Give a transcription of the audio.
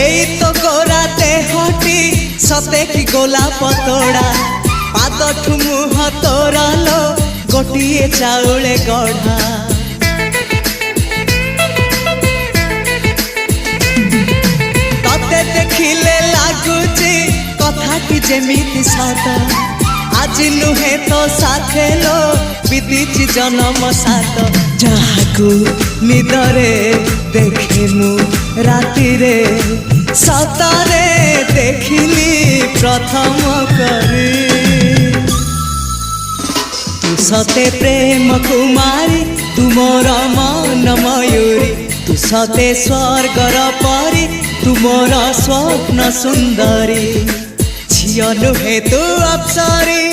এই তো গোরাতে হটি সতে কি গোলাপ তোড়া পাদঠু মুহ তোরালো গোটিয়ে চাউলে গড়া ততে দেখিলে লাগুছি কথাটি যেমিতি সত আজি নুহে তো সাথে লো বিতিছি জনম সাত যাহাকু নিদরে দেখে মু রাতিরে সতরে দেখিলি প্রথম করে তু সতে প্রেম কুমারী তুমর মন ময়ূরী তু সতে স্বর্গর পরি তুমর স্বপ্ন সুন্দরী ঝিও নুহে তু অপ্সরী